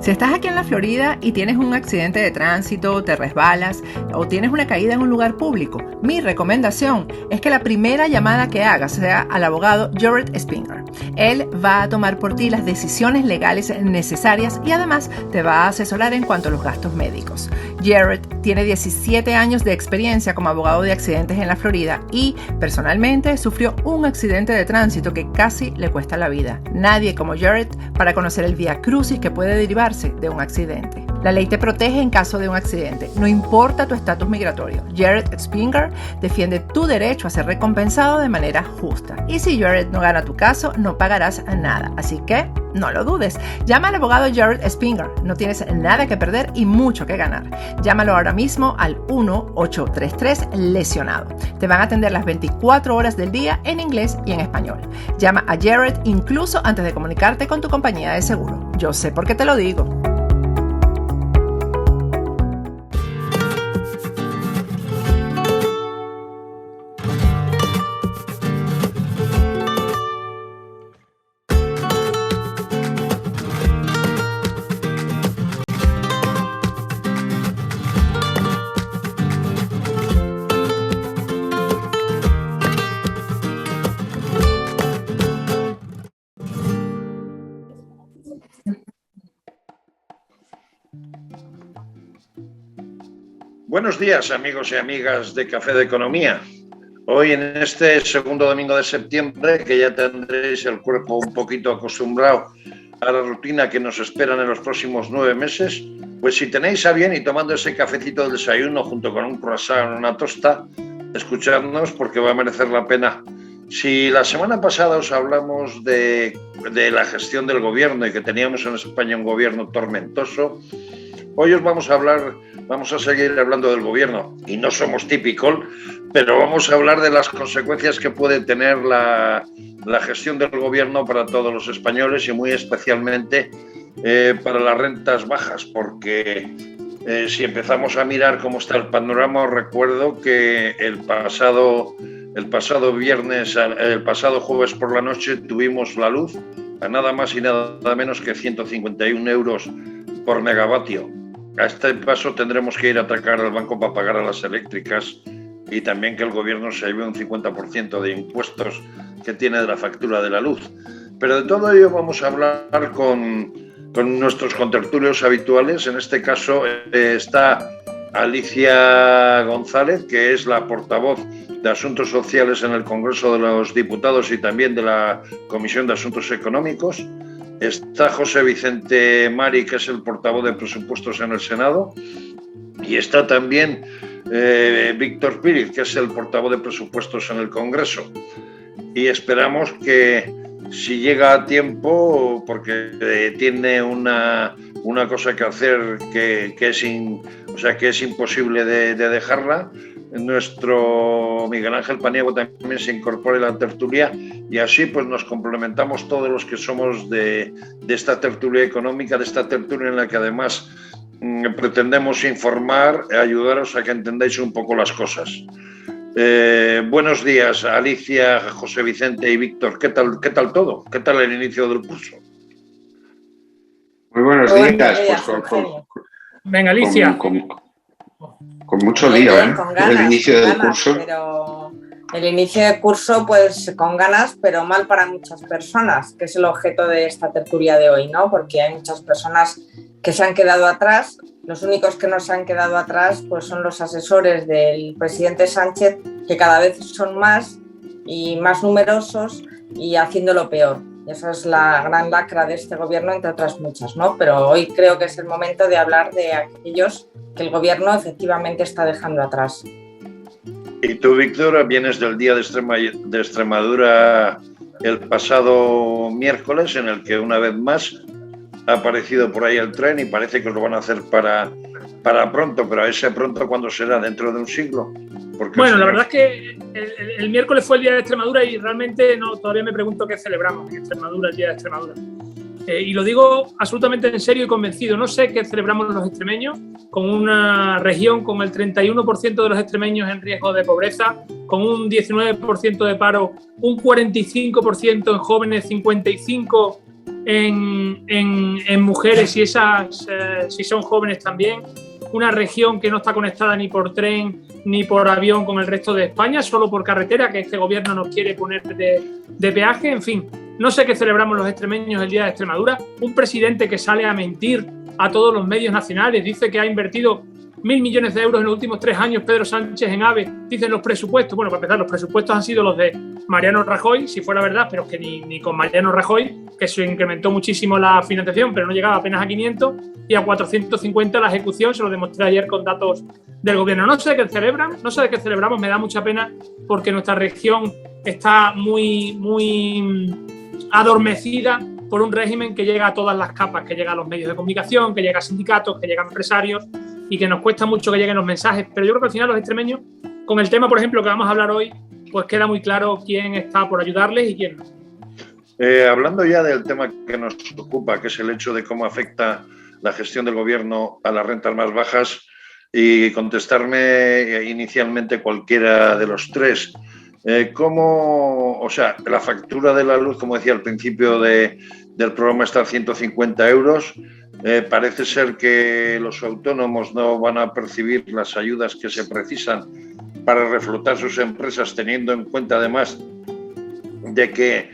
Si estás aquí en la Florida y tienes un accidente de tránsito, te resbalas o tienes una caída en un lugar público, mi recomendación es que la primera llamada que hagas sea al abogado Jared Spinger. Él va a tomar por ti las decisiones legales necesarias y además te va a asesorar en cuanto a los gastos médicos. Jared tiene 17 años de experiencia como abogado de accidentes en la Florida y personalmente sufrió un accidente de tránsito que casi le cuesta la vida. Nadie como Jared para conocer el vía crucis que puede derivarse de un accidente. La ley te protege en caso de un accidente, no importa tu estatus migratorio. Jared Spinger defiende tu derecho a ser recompensado de manera justa. Y si Jared no gana tu caso, no pagarás nada. Así que no lo dudes. Llama al abogado Jared Spinger. No tienes nada que perder y mucho que ganar. Llámalo ahora mismo al 1-833-lesionado. Te van a atender las 24 horas del día en inglés y en español. Llama a Jared incluso antes de comunicarte con tu compañía de seguro. Yo sé por qué te lo digo. Buenos días, amigos y amigas de Café de Economía. Hoy, en este segundo domingo de septiembre, que ya tendréis el cuerpo un poquito acostumbrado a la rutina que nos esperan en los próximos 9 meses, pues si tenéis a bien y tomando ese cafecito del desayuno junto con un croissant o una tosta, escuchadnos porque va a merecer la pena. Si la semana pasada os hablamos de la gestión del gobierno y que teníamos en España un gobierno tormentoso, hoy os vamos a seguir hablando del gobierno, y no somos típicos, pero vamos a hablar de las consecuencias que puede tener la gestión del gobierno para todos los españoles y muy especialmente para las rentas bajas, porque si empezamos a mirar cómo está el panorama, os recuerdo que el pasado jueves por la noche tuvimos la luz a nada más y nada menos que 151 euros por megavatio. A este paso tendremos que ir a atracar al banco para pagar a las eléctricas y también que el gobierno se lleve un 50% de impuestos que tiene de la factura de la luz. Pero de todo ello vamos a hablar con nuestros contertulios habituales. En este caso está Alicia González, que es la portavoz de Asuntos Sociales en el Congreso de los Diputados y también de la Comisión de Asuntos Económicos. Está José Vicente Mari, que es el portavoz de Presupuestos en el Senado, y está también Víctor Píriz, que es el portavoz de Presupuestos en el Congreso. Y esperamos que, si llega a tiempo, porque tiene una cosa que hacer que es imposible de dejarla, nuestro Miguel Ángel Paniagua también se incorpore a la tertulia y así pues nos complementamos todos los que somos de esta tertulia económica, de esta tertulia en la que además pretendemos informar, ayudaros a que entendáis un poco las cosas. Buenos días, Alicia, José Vicente y Víctor. ¿Qué tal todo? ¿Qué tal el inicio del curso? Muy buenos días. Venga, Alicia. Con mucho lío, con ganas, el inicio del curso. Pero el inicio del curso, pues con ganas, pero mal para muchas personas, que es el objeto de esta tertulia de hoy, ¿no? Porque hay muchas personas que se han quedado atrás. Los únicos que no se han quedado atrás, pues son los asesores del presidente Sánchez, que cada vez son más y más numerosos y haciéndolo peor. Y esa es la gran lacra de este gobierno, entre otras muchas, ¿no? Pero hoy creo que es el momento de hablar de aquellos que el gobierno efectivamente está dejando atrás. Y tú, Víctor, vienes del Día de Extremadura el pasado miércoles, en el que una vez más ha aparecido por ahí el tren y parece que lo van a hacer para pronto, pero ese pronto, ¿cuándo será? ¿Dentro de un siglo? Porque bueno, la verdad es que el miércoles fue el Día de Extremadura y realmente todavía me pregunto qué celebramos en Extremadura, el Día de Extremadura. Y lo digo absolutamente en serio y convencido. No sé qué celebramos los extremeños, con una región con el 31% de los extremeños en riesgo de pobreza, con un 19% de paro, un 45% en jóvenes, 55% en mujeres y esas, si son jóvenes también. Una región que no está conectada ni por tren ni por avión con el resto de España, solo por carretera, que este gobierno nos quiere poner de peaje. En fin, no sé qué celebramos los extremeños el Día de Extremadura. Un presidente que sale a mentir a todos los medios nacionales, dice que ha invertido 1.000 millones de euros en los últimos 3 años Pedro Sánchez en AVE. Dicen los presupuestos. Bueno, para empezar, los presupuestos han sido los de Mariano Rajoy, si fuera verdad, pero es que ni con Mariano Rajoy, que se incrementó muchísimo la financiación, pero no llegaba apenas a 500, y a 450 la ejecución. Se lo demostré ayer con datos del gobierno. No sé de qué celebran, no sé de qué celebramos, me da mucha pena porque nuestra región está muy adormecida por un régimen que llega a todas las capas, que llega a los medios de comunicación, que llega a sindicatos, que llega a empresarios, y que nos cuesta mucho que lleguen los mensajes. Pero yo creo que al final los extremeños, con el tema, por ejemplo, que vamos a hablar hoy, pues queda muy claro quién está por ayudarles y quién no. Hablando ya del tema que nos ocupa, que es el hecho de cómo afecta la gestión del gobierno a las rentas más bajas, y contestarme inicialmente cualquiera de los tres. ¿Cómo, o sea, la factura de la luz, como decía al principio del programa, está a 150 euros? Parece ser que los autónomos no van a percibir las ayudas que se precisan para reflotar sus empresas, teniendo en cuenta además de que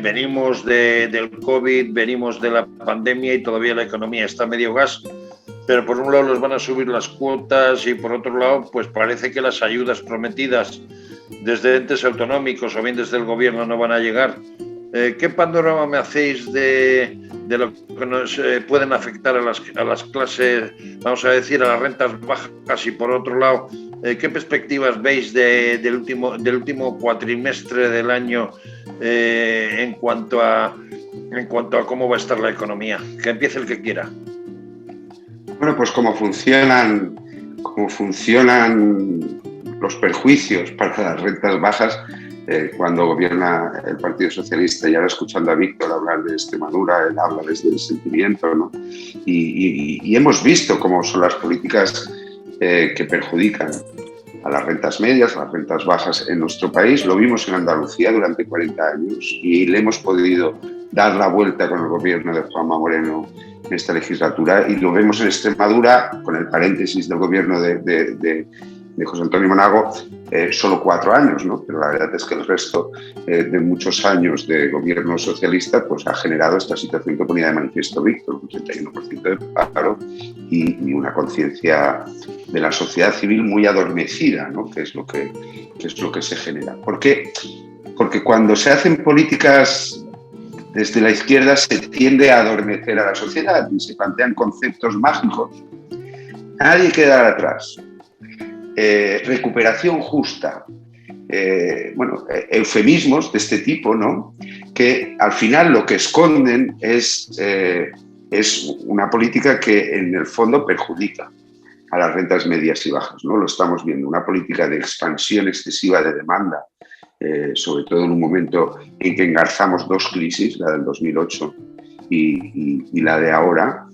venimos del COVID, venimos de la pandemia y todavía la economía está medio gas, pero por un lado les van a subir las cuotas y por otro lado pues parece que las ayudas prometidas desde entes autonómicos o bien desde el gobierno no van a llegar. ¿Qué panorama me hacéis de lo que nos pueden afectar a las clases, vamos a decir, a las rentas bajas? Y por otro lado, ¿qué perspectivas veis del último cuatrimestre del año en cuanto a cómo va a estar la economía? Que empiece el que quiera. Bueno, pues cómo funcionan los perjuicios para las rentas bajas cuando gobierna el Partido Socialista. Y ahora, escuchando a Víctor hablar de Extremadura, él habla desde el sentimiento, ¿no? Y hemos visto cómo son las políticas que perjudican a las rentas medias, a las rentas bajas en nuestro país. Lo vimos en Andalucía durante 40 años y le hemos podido dar la vuelta con el gobierno de Juanma Moreno en esta legislatura, y lo vemos en Extremadura con el paréntesis del gobierno de José Antonio Monago, solo 4 años, ¿no? Pero la verdad es que el resto de muchos años de gobierno socialista pues ha generado esta situación que ponía de manifiesto Víctor, un 31% de paro y una conciencia de la sociedad civil muy adormecida, ¿no? Que es lo que se genera. ¿Por qué? Porque cuando se hacen políticas desde la izquierda se tiende a adormecer a la sociedad y se plantean conceptos mágicos. Nadie queda atrás. Recuperación justa. Eufemismos de este tipo, ¿no? Que al final lo que esconden es una política que en el fondo perjudica a las rentas medias y bajas, ¿no? Lo estamos viendo, una política de expansión excesiva de demanda, sobre todo en un momento en que engarzamos 2 crisis, la del 2008 y la de ahora,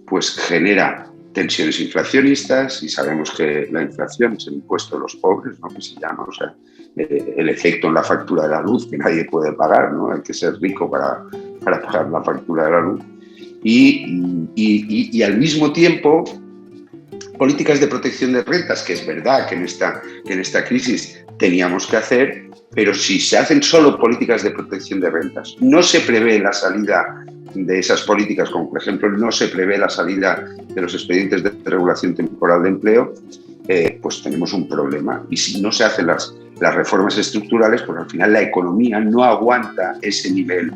pues genera tensiones inflacionistas, y sabemos que la inflación es el impuesto de los pobres, ¿no? Que se llama, o sea, el efecto en la factura de la luz que nadie puede pagar, ¿no? Hay que ser rico para pagar la factura de la luz. Y al mismo tiempo, políticas de protección de rentas, que es verdad que en esta crisis teníamos que hacer, pero si se hacen solo políticas de protección de rentas, no se prevé la salida de esas políticas, como por ejemplo no se prevé la salida de los expedientes de regulación temporal de empleo, pues tenemos un problema. Y si no se hacen las reformas estructurales, pues al final la economía no aguanta ese nivel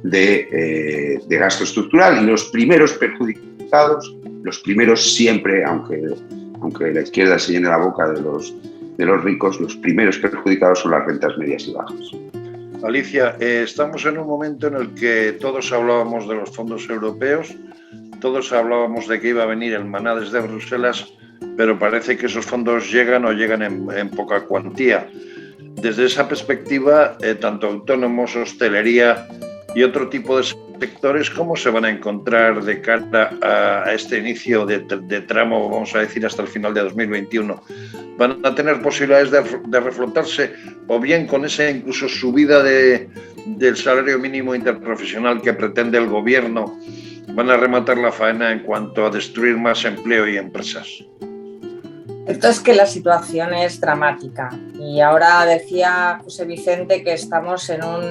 de gasto estructural, y los primeros perjudicados, los primeros siempre, aunque la izquierda se llene la boca de los ricos, los primeros perjudicados son las rentas medias y bajas. Alicia, estamos en un momento en el que todos hablábamos de los fondos europeos, todos hablábamos de que iba a venir el maná desde Bruselas, pero parece que esos fondos llegan en poca cuantía. Desde esa perspectiva, tanto autónomos, hostelería y otro tipo de sectores, ¿cómo se van a encontrar de cara a este inicio de tramo, vamos a decir, hasta el final de 2021? ¿Van a tener posibilidades de reflotarse o bien con esa incluso subida del salario mínimo interprofesional que pretende el gobierno van a rematar la faena en cuanto a destruir más empleo y empresas? Esto es que la situación es dramática y ahora decía José Vicente que estamos en un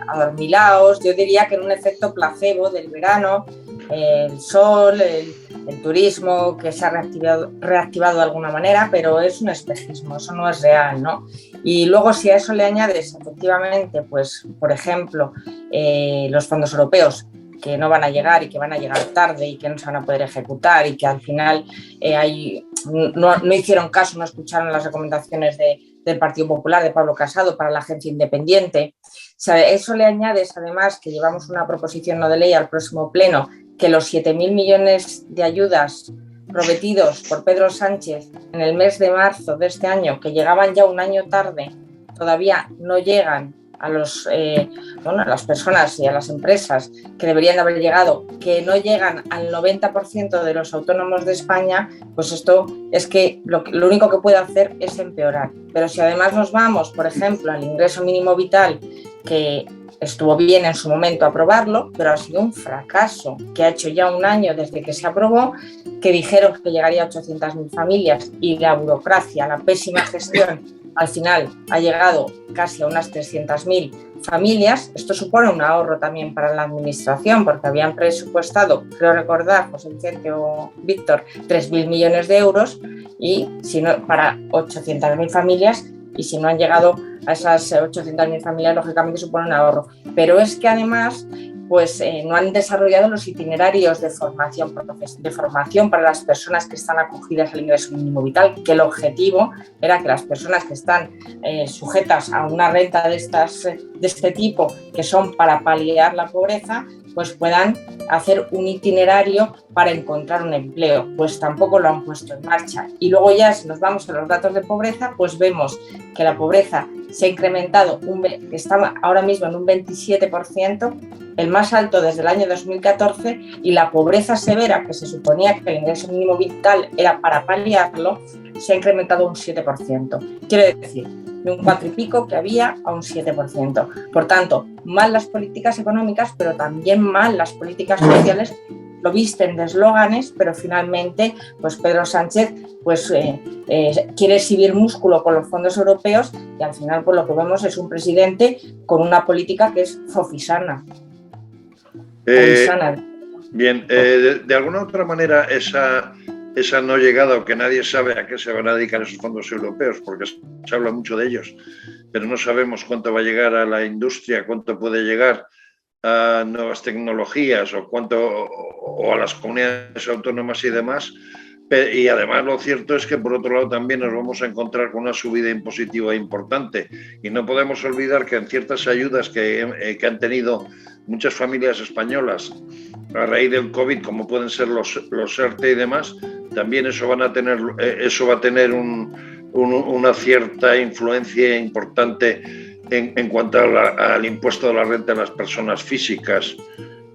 adormilaos, yo diría que en un efecto placebo del verano, el sol, el turismo que se ha reactivado de alguna manera, pero es un espejismo, eso no es real, ¿no? Y luego si a eso le añades efectivamente, pues por ejemplo, los fondos europeos que no van a llegar y que van a llegar tarde y que no se van a poder ejecutar y que al final no hicieron caso, no escucharon las recomendaciones del Partido Popular, de Pablo Casado, para la agencia independiente. O sea, eso le añades además que llevamos una proposición no de ley al próximo pleno, que los 7.000 millones de ayudas prometidos por Pedro Sánchez en el mes de marzo de este año, que llegaban ya un año tarde, todavía no llegan a las personas y a las empresas que deberían de haber llegado, que no llegan al 90% de los autónomos de España, pues esto es que lo único que puede hacer es empeorar. Pero si además nos vamos, por ejemplo, al ingreso mínimo vital, que estuvo bien en su momento aprobarlo, pero ha sido un fracaso, que ha hecho ya un año desde que se aprobó, que dijeron que llegaría a 800.000 familias y la burocracia, la pésima gestión, al final ha llegado casi a unas 300.000 familias. Esto supone un ahorro también para la administración, porque habían presupuestado, creo recordar, José Vicente o Víctor, 3.000 millones de euros y si no, para 800.000 familias, y si no han llegado a esas 800.000 familias, lógicamente supone un ahorro. Pero es que además pues no han desarrollado los itinerarios de formación para las personas que están acogidas al ingreso mínimo vital, que el objetivo era que las personas que están sujetas a una renta de este tipo, que son para paliar la pobreza, pues puedan hacer un itinerario para encontrar un empleo. Pues tampoco lo han puesto en marcha. Y luego ya, si nos vamos a los datos de pobreza, pues vemos que la pobreza se ha incrementado, está ahora mismo en un 27%, el más alto desde el año 2014, y la pobreza severa, que se suponía que el ingreso mínimo vital era para paliarlo, se ha incrementado un 7%. Quiere decir, de un 4 y pico que había a un 7%. Por tanto, mal las políticas económicas, pero también mal las políticas sociales. Lo visten de eslóganes, pero finalmente pues Pedro Sánchez quiere exhibir músculo con los fondos europeos y al final pues lo que vemos es un presidente con una política que es fofisana. Bien, de alguna otra manera esa no llegada, o que nadie sabe a qué se van a dedicar esos fondos europeos, porque se habla mucho de ellos, pero no sabemos cuánto va a llegar a la industria, cuánto puede llegar a nuevas tecnologías o a las comunidades autónomas y demás. Y además lo cierto es que por otro lado también nos vamos a encontrar con una subida impositiva importante y no podemos olvidar que en ciertas ayudas que han tenido muchas familias españolas a raíz del COVID, como pueden ser los ERTE y demás, también eso va a tener una cierta influencia importante en cuanto al impuesto de la renta de las personas físicas.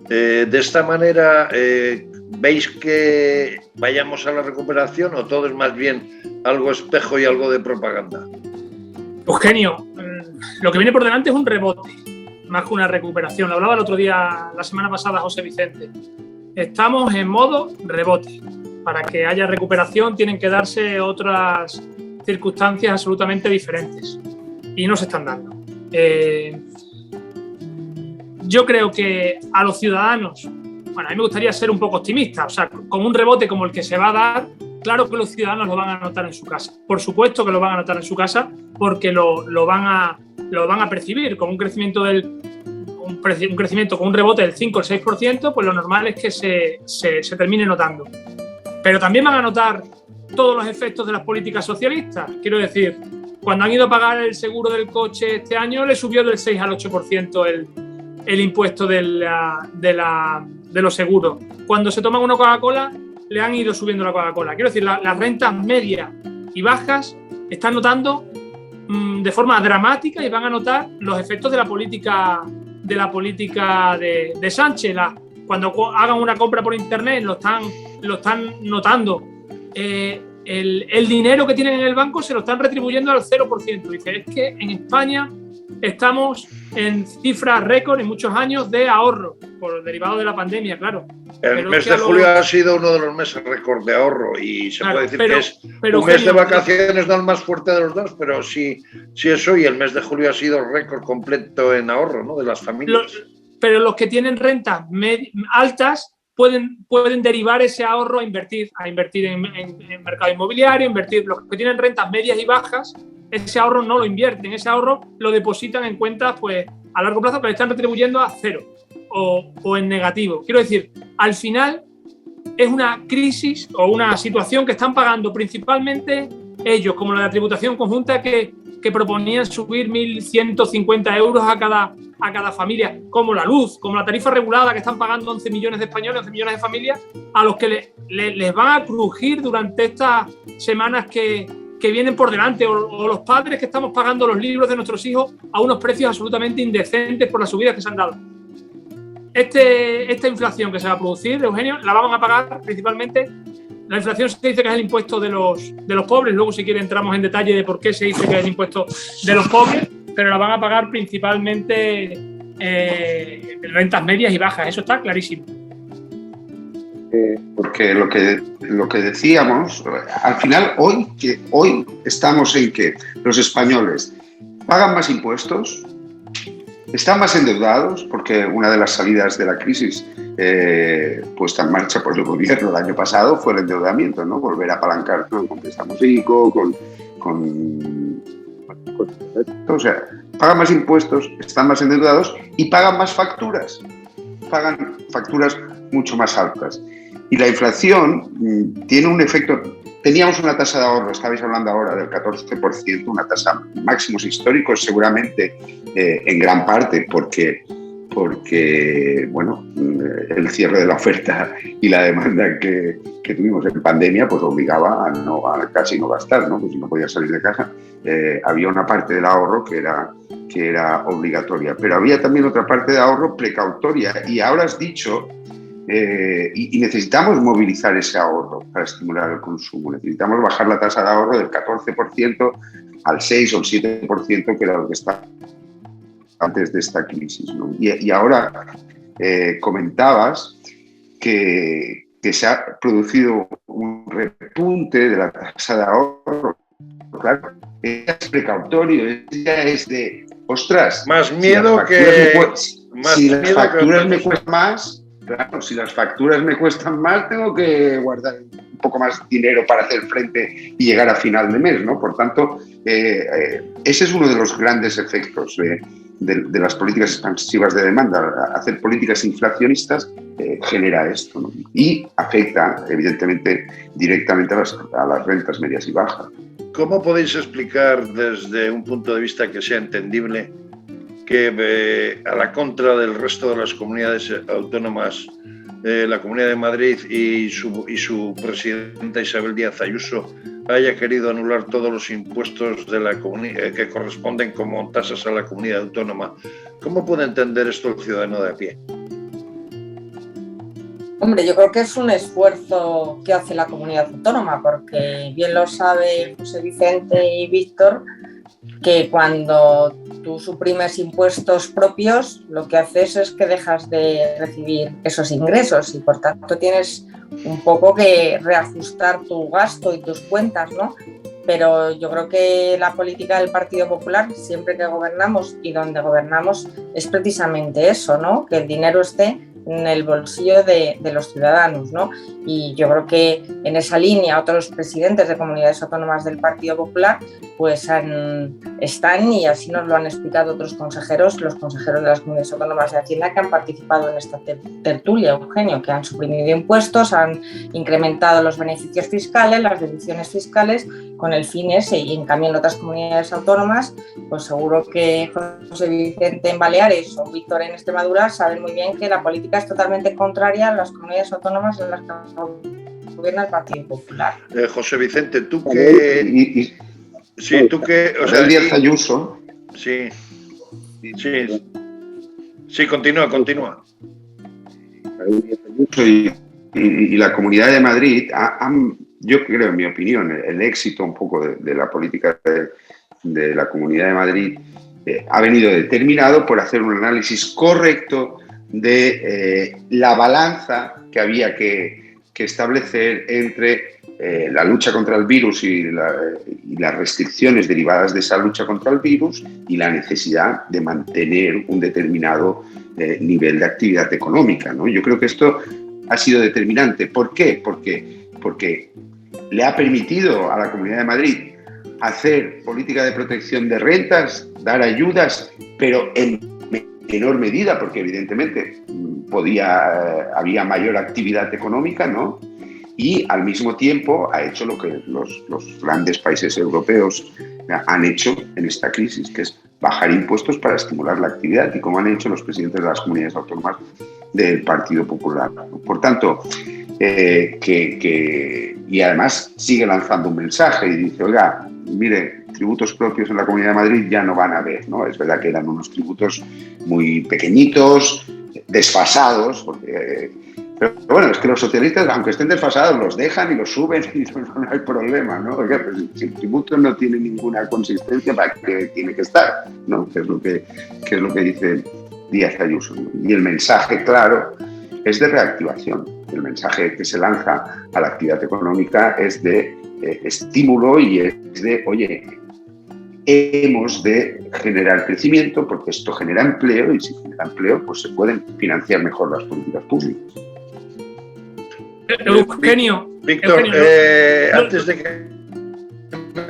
De esta manera, ¿veis que vayamos a la recuperación o todo es más bien algo espejo y algo de propaganda? Eugenio, lo que viene por delante es un rebote, más que una recuperación. Lo hablaba el otro día, la semana pasada, José Vicente. Estamos en modo rebote. Para que haya recuperación tienen que darse otras circunstancias absolutamente diferentes y no se están dando. Yo creo que a los ciudadanos, bueno, a mí me gustaría ser un poco optimista, o sea, con un rebote como el que se va a dar, claro que los ciudadanos lo van a notar en su casa. Por supuesto que lo van a notar en su casa porque lo van a percibir con un crecimiento con un rebote del 5 o el 6%, pues lo normal es que se termine notando. Pero también van a notar todos los efectos de las políticas socialistas. Quiero decir, cuando han ido a pagar el seguro del coche este año, le subió del 6 al 8% el impuesto de los seguros. Cuando se toman una Coca-Cola, le han ido subiendo la Coca-Cola. Quiero decir, las rentas medias y bajas están notando de forma dramática y van a notar los efectos de la política de la política de Sánchez. Cuando hagan una compra por internet lo están notando. El dinero que tienen en el banco se lo están retribuyendo al 0%. Dice, es que en España estamos en cifras récord en muchos años de ahorro, por derivado de la pandemia, claro. El mes de julio ha sido uno de los meses récord de ahorro y se puede decir que es un mes de vacaciones, no el más fuerte de los dos, pero sí eso, y el mes de julio ha sido récord completo en ahorro, ¿no?, de las familias. Pero los que tienen rentas altas pueden derivar ese ahorro a invertir en mercado inmobiliario, invertir. Los que tienen rentas medias y bajas, ese ahorro no lo invierten, ese ahorro lo depositan en cuentas pues a largo plazo, pero están retribuyendo a cero o en negativo. Quiero decir, al final es una crisis o una situación que están pagando principalmente ellos, como la de la tributación conjunta que proponían subir 1.150 euros a cada familia, como la luz, como la tarifa regulada que están pagando 11 millones de españoles, 11 millones de familias, a los que les van a crujir durante estas semanas que vienen por delante, o los padres que estamos pagando los libros de nuestros hijos a unos precios absolutamente indecentes por las subidas que se han dado. Esta inflación que se va a producir, Eugenio, la van a pagar principalmente. La inflación se dice que es el impuesto de los pobres, luego si quiere entramos en detalle de por qué se dice que es el impuesto de los pobres, pero la van a pagar principalmente rentas medias y bajas, eso está clarísimo. Porque lo que decíamos, al final hoy estamos en que los españoles pagan más impuestos, están más endeudados, porque una de las salidas de la crisis puesta en marcha por el gobierno el año pasado fue el endeudamiento, ¿no? Volver a apalancar, ¿no?, con préstamos ICO, o sea, pagan más impuestos, están más endeudados y pagan más facturas. Pagan facturas mucho más altas. Y la inflación tiene un efecto. Teníamos una tasa de ahorro, estabais hablando ahora del 14%, una tasa máximos históricos, seguramente en gran parte porque bueno, el cierre de la oferta y la demanda que tuvimos en pandemia pues obligaba a casi no gastar, ¿no? Pues si no podías salir de casa, había una parte del ahorro que era obligatoria, pero había también otra parte de ahorro precautoria, y ahora has dicho y necesitamos movilizar ese ahorro para estimular el consumo. Necesitamos bajar la tasa de ahorro del 14% al 6 o el 7%, que era lo que estaba antes de esta crisis, ¿no? Y ahora comentabas que se ha producido un repunte de la tasa de ahorro. Claro, es precautorio, ya es de, ostras, más miedo si las facturas me cuestan más. Claro, si las facturas me cuestan más, tengo que guardar un poco más dinero para hacer frente y llegar a final de mes, ¿no? Por tanto, ese es uno de los grandes efectos de las políticas expansivas de demanda. Hacer políticas inflacionistas genera esto, ¿no? Y afecta, evidentemente, directamente a las rentas medias y bajas. ¿Cómo podéis explicar desde un punto de vista que sea entendible que a la contra del resto de las comunidades autónomas, la Comunidad de Madrid y su presidenta Isabel Díaz Ayuso haya querido anular todos los impuestos de la que corresponden como tasas a la comunidad autónoma? ¿Cómo puede entender esto el ciudadano de a pie? Hombre, yo creo que es un esfuerzo que hace la comunidad autónoma, porque bien lo sabe José Vicente y Víctor, que cuando tú suprimes impuestos propios, lo que haces es que dejas de recibir esos ingresos y por tanto tienes un poco que reajustar tu gasto y tus cuentas, ¿no? Pero yo creo que la política del Partido Popular, siempre que gobernamos y donde gobernamos, es precisamente eso, ¿no? Que el dinero esté en el bolsillo de los ciudadanos, ¿no? Y yo creo que en esa línea otros presidentes de comunidades autónomas del Partido Popular pues están, y así nos lo han explicado otros consejeros, los consejeros de las comunidades autónomas de Hacienda que han participado en esta tertulia, Eugenio, que han suprimido impuestos, han incrementado los beneficios fiscales, las deducciones fiscales, con el fin ese. Y en cambio en otras comunidades autónomas, pues seguro que José Vicente en Baleares o Víctor en Extremadura saben muy bien que la política es totalmente contraria a las comunidades autónomas en las que gobierna el Partido Popular. José Vicente, tú que... Sí, tú que... O sea, Díaz Ayuso. Sí. Sí, continúa. Y la Comunidad de Madrid, yo creo, en mi opinión, el éxito un poco de la política de la Comunidad de Madrid ha venido determinado por hacer un análisis correcto de la balanza que había que establecer entre la lucha contra el virus y las restricciones derivadas de esa lucha contra el virus y la necesidad de mantener un determinado nivel de actividad económica, ¿no? Yo creo que esto ha sido determinante. ¿Por qué? Porque le ha permitido a la Comunidad de Madrid hacer política de protección de rentas, dar ayudas, pero en menor medida, porque evidentemente había mayor actividad económica, ¿no? Y al mismo tiempo ha hecho lo que los grandes países europeos han hecho en esta crisis, que es bajar impuestos para estimular la actividad, y como han hecho los presidentes de las comunidades autónomas del Partido Popular. Por tanto, y además sigue lanzando un mensaje y dice, oiga, mire, tributos propios en la Comunidad de Madrid ya no van a haber, ¿no? Es verdad que eran unos tributos muy pequeñitos, desfasados, pero bueno, es que los socialistas, aunque estén desfasados, los dejan y los suben y no hay problema, ¿no? Porque pues, si el tributo no tiene ninguna consistencia, ¿para qué tiene que estar? ¿No? Que es lo que dice Díaz Ayuso, ¿no? Y el mensaje, claro, es de reactivación. El mensaje que se lanza a la actividad económica es de estímulo y es de, oye, hemos de generar crecimiento porque esto genera empleo, y si genera empleo, pues se pueden financiar mejor las políticas públicas. Víctor, antes de que me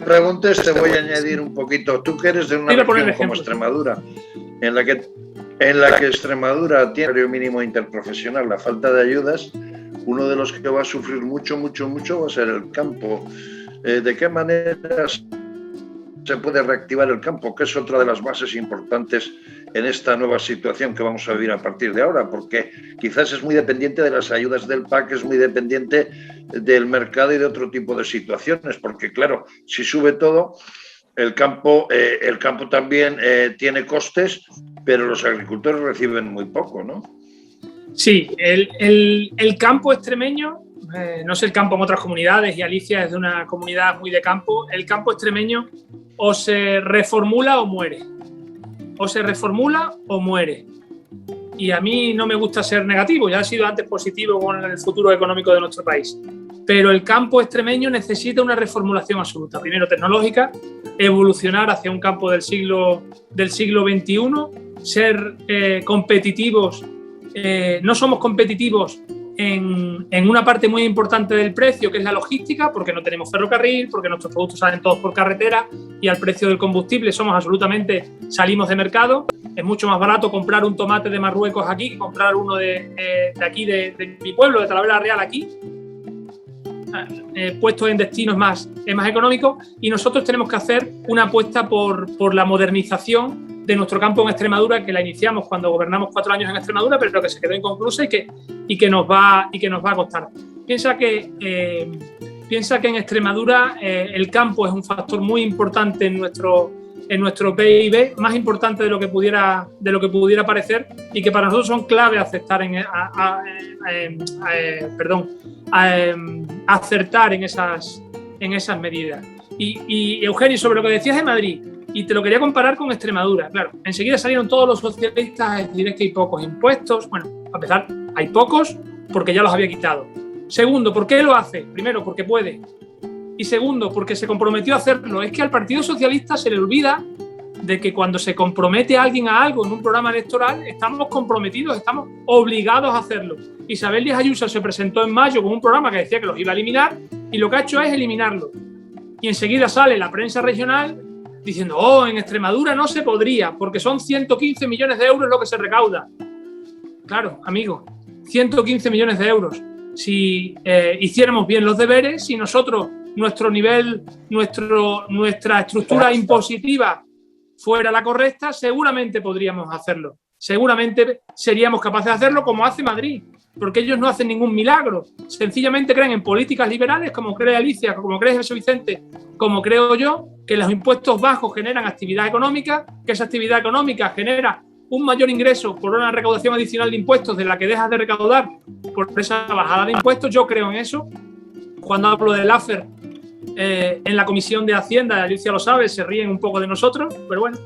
preguntes, te voy a añadir un poquito. Tú que eres de una región como Extremadura, en la que Extremadura tiene el salario mínimo interprofesional, la falta de ayudas, uno de los que va a sufrir mucho va a ser el campo. ¿De qué manera se puede reactivar el campo? Que es otra de las bases importantes en esta nueva situación que vamos a vivir a partir de ahora, porque quizás es muy dependiente de las ayudas del PAC, es muy dependiente del mercado y de otro tipo de situaciones, porque claro, si sube todo, el campo también tiene costes, pero los agricultores reciben muy poco, ¿no? Sí, el campo extremeño, no sé el campo en otras comunidades, y Alicia es de una comunidad muy de campo, el campo extremeño o se reformula o muere. O se reformula o muere. Y a mí no me gusta ser negativo, ya he sido antes positivo con el futuro económico de nuestro país. Pero el campo extremeño necesita una reformulación absoluta. Primero tecnológica, evolucionar hacia un campo del siglo XXI, ser competitivos. No somos competitivos en una parte muy importante del precio, que es la logística, porque no tenemos ferrocarril, porque nuestros productos salen todos por carretera y al precio del combustible salimos de mercado. Es mucho más barato comprar un tomate de Marruecos aquí que comprar uno de aquí, de mi pueblo, de Talavera Real aquí. Puestos en destinos es más económico, y nosotros tenemos que hacer una apuesta por la modernización de nuestro campo en Extremadura, que la iniciamos cuando gobernamos 4 años en Extremadura, pero que se quedó inconclusa y que nos va a costar. Piensa que en Extremadura el campo es un factor muy importante en nuestro PIB, más importante de lo que pudiera parecer, y que para nosotros son clave acertar en esas medidas. Y Eugenio, sobre lo que decías de Madrid, y te lo quería comparar con Extremadura. Claro, enseguida salieron todos los socialistas a decir que hay pocos impuestos. Bueno, a empezar, hay pocos porque ya los había quitado. Segundo, ¿por qué lo hace? Primero, porque puede. Y segundo, porque se comprometió a hacerlo. Es que al Partido Socialista se le olvida de que cuando se compromete a alguien a algo en un programa electoral, estamos comprometidos, estamos obligados a hacerlo. Isabel Díaz Ayuso se presentó en mayo con un programa que decía que los iba a eliminar, y lo que ha hecho es eliminarlo. Y enseguida sale la prensa regional diciendo, en Extremadura no se podría, porque son 115 millones de euros lo que se recauda. Claro, amigo, 115 millones de euros. Si hiciéramos bien los deberes, si nosotros, nuestro nivel, nuestra estructura impositiva fuera la correcta, seguramente podríamos hacerlo. Seguramente seríamos capaces de hacerlo como hace Madrid, porque ellos no hacen ningún milagro. Sencillamente creen en políticas liberales, como cree Alicia, como cree Jesús Vicente, como creo yo, que los impuestos bajos generan actividad económica, que esa actividad económica genera un mayor ingreso por una recaudación adicional de impuestos de la que dejas de recaudar por esa bajada de impuestos. Yo creo en eso. Cuando hablo del AFER en la Comisión de Hacienda, Alicia lo sabe, se ríen un poco de nosotros, pero bueno,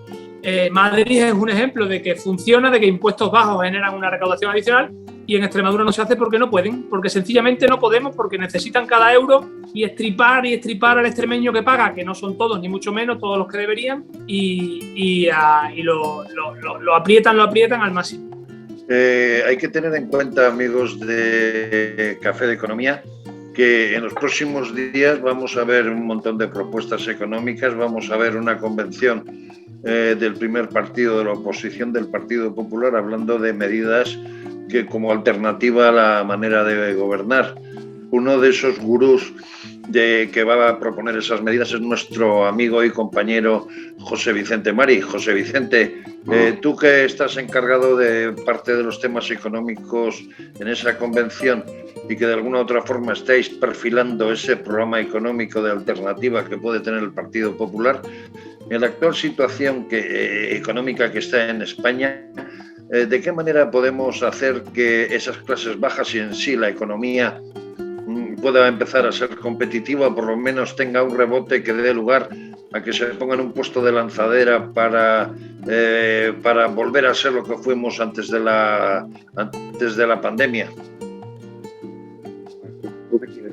Madrid es un ejemplo de que funciona, de que impuestos bajos generan una recaudación adicional, y en Extremadura no se hace porque no pueden, porque sencillamente no podemos, porque necesitan cada euro y estripar al extremeño que paga, que no son todos, ni mucho menos todos los que deberían, y lo aprietan al máximo. Hay que tener en cuenta, amigos de Café de Economía, que en los próximos días vamos a ver un montón de propuestas económicas, vamos a ver una convención del primer partido de la oposición, del Partido Popular, hablando de medidas que como alternativa a la manera de gobernar. Uno de esos gurús que va a proponer esas medidas es nuestro amigo y compañero José Vicente Mari. José Vicente, tú que estás encargado de parte de los temas económicos en esa convención y que de alguna u otra forma estáis perfilando ese programa económico de alternativa que puede tener el Partido Popular, en la actual situación económica que está en España, ¿de qué manera podemos hacer que esas clases bajas y en sí la economía pueda empezar a ser competitiva, o por lo menos tenga un rebote que dé lugar a que se ponga en un puesto de lanzadera para volver a ser lo que fuimos antes de la pandemia?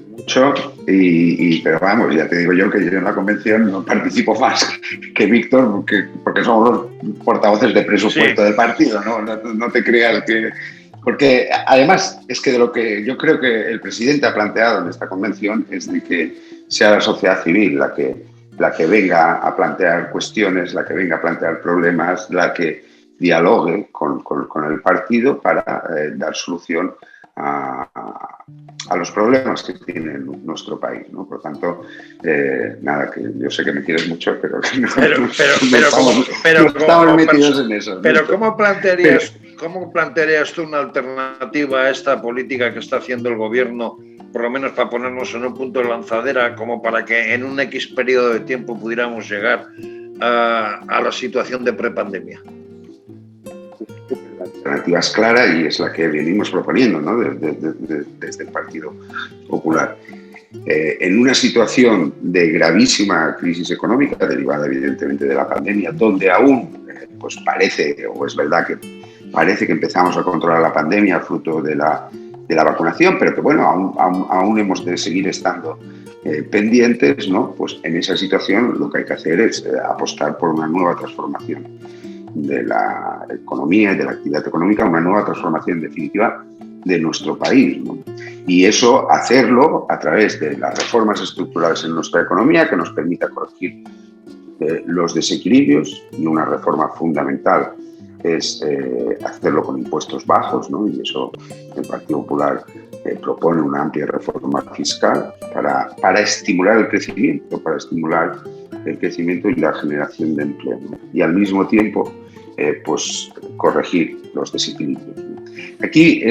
Mucho, pero vamos, ya te digo yo que yo en la convención no participo más que Víctor, porque somos los portavoces de presupuesto del partido, no te creas que... Porque además es que de lo que yo creo que el presidente ha planteado en esta convención es de que sea la sociedad civil la que venga a plantear cuestiones, la que venga a plantear problemas, la que dialogue con el partido para dar solución a los problemas que tiene nuestro país, ¿no? Por lo tanto, nada, que yo sé que me quieres mucho, pero estamos metidos en eso. Pero ¿cómo plantearías tú una alternativa a esta política que está haciendo el gobierno, por lo menos para ponernos en un punto de lanzadera, como para que en un X periodo de tiempo pudiéramos llegar a la situación de prepandemia? La alternativa es clara y es la que venimos proponiendo, ¿no? desde el Partido Popular. En una situación de gravísima crisis económica derivada evidentemente de la pandemia, donde aún pues parece, o es verdad que parece que empezamos a controlar la pandemia fruto de la vacunación, pero que bueno, aún hemos de seguir estando pendientes, ¿no? Pues en esa situación lo que hay que hacer es apostar por una nueva transformación de la economía y de la actividad económica, una nueva transformación definitiva de nuestro país, ¿no? Y eso hacerlo a través de las reformas estructurales en nuestra economía que nos permita corregir los desequilibrios, y una reforma fundamental es hacerlo con impuestos bajos, ¿no? Y eso el Partido Popular propone una amplia reforma fiscal para estimular el crecimiento, y la generación de empleo, ¿no? Y al mismo tiempo pues corregir los desequilibrios, ¿no? Aquí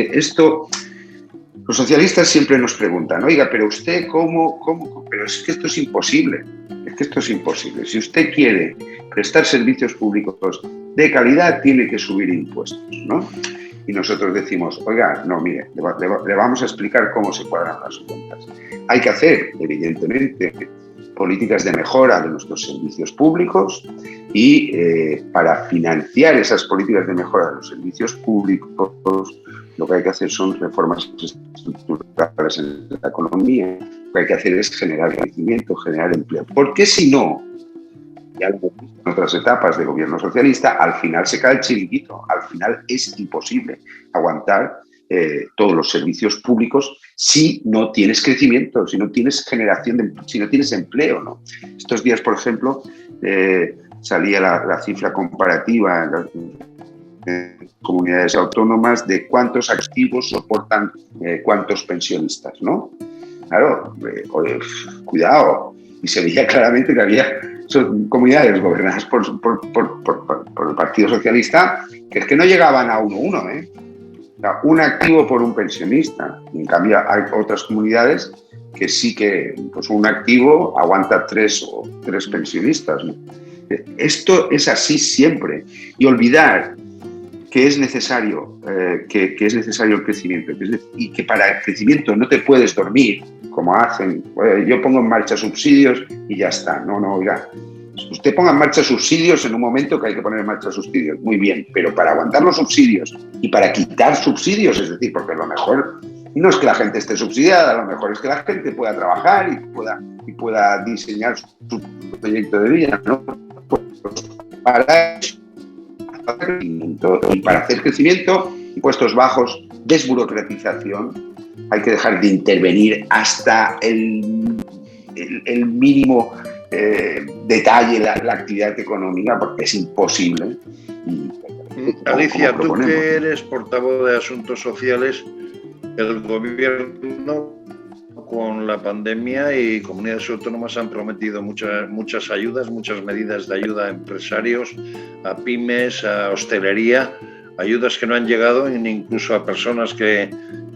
los socialistas siempre nos preguntan, oiga, pero usted ¿cómo? Pero es que esto es imposible. Si usted quiere prestar servicios públicos de calidad, tiene que subir impuestos, ¿no? Y nosotros decimos, oiga, no, mire, le vamos a explicar cómo se cuadran las cuentas. Hay que hacer, evidentemente, políticas de mejora de nuestros servicios públicos y para financiar esas políticas de mejora de los servicios públicos lo que hay que hacer son reformas estructurales en la economía. Lo que hay que hacer es generar crecimiento, generar empleo. Porque si no, ya lo hemos visto en otras etapas del gobierno socialista, al final se cae el chiringuito. Al final es imposible aguantar todos los servicios públicos si no tienes crecimiento, si no tienes generación, si no tienes empleo, ¿no? Estos días, por ejemplo, salía la cifra comparativa en comunidades autónomas de cuántos activos soportan cuántos pensionistas, ¿no? Claro, cuidado. Y se veía claramente que había comunidades gobernadas por el Partido Socialista que es que no llegaban a 1:1, ¿eh? O sea, un activo por un pensionista. Y en cambio hay otras comunidades que sí que pues un activo aguanta tres pensionistas, ¿no? Esto es así siempre. Y olvidar que es necesario, que es necesario el crecimiento, y que para el crecimiento no te puedes dormir, como hacen, yo pongo en marcha subsidios y ya está. No, oiga, usted ponga en marcha subsidios en un momento que hay que poner en marcha subsidios, muy bien, pero para aguantar los subsidios y para quitar subsidios, es decir, porque lo mejor no es que la gente esté subsidiada, lo mejor es que la gente pueda trabajar y pueda diseñar su proyecto de vida, ¿no? Pues para eso, y para hacer crecimiento, impuestos bajos, desburocratización, hay que dejar de intervenir hasta el mínimo detalle la actividad económica, porque es imposible. Alicia, tú que eres portavoz de Asuntos Sociales, el gobierno con la pandemia y comunidades autónomas han prometido muchas ayudas, muchas medidas de ayuda a empresarios, a pymes, a hostelería, ayudas que no han llegado incluso a personas que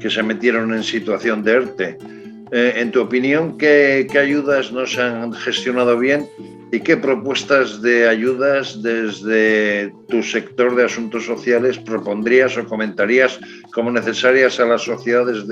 se metieron en situación de ERTE. En tu opinión, ¿qué ayudas no se han gestionado bien y qué propuestas de ayudas desde tu sector de asuntos sociales propondrías o comentarías como necesarias a las sociedades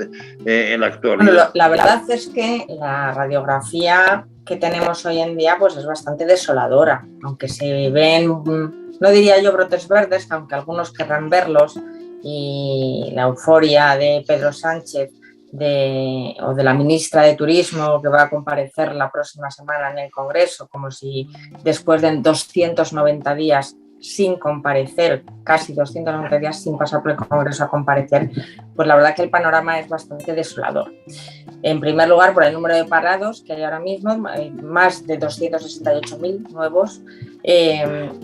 en la actualidad? Bueno, la verdad es que la radiografía que tenemos hoy en día pues es bastante desoladora, aunque se ven, no diría yo brotes verdes, aunque algunos querrán verlos, y la euforia de Pedro Sánchez o de la ministra de Turismo, que va a comparecer la próxima semana en el Congreso, como si después de 290 días sin comparecer, casi 290 días sin pasar por el Congreso a comparecer, pues la verdad que el panorama es bastante desolador. En primer lugar, por el número de parados que hay ahora mismo, más de 268.000 nuevos,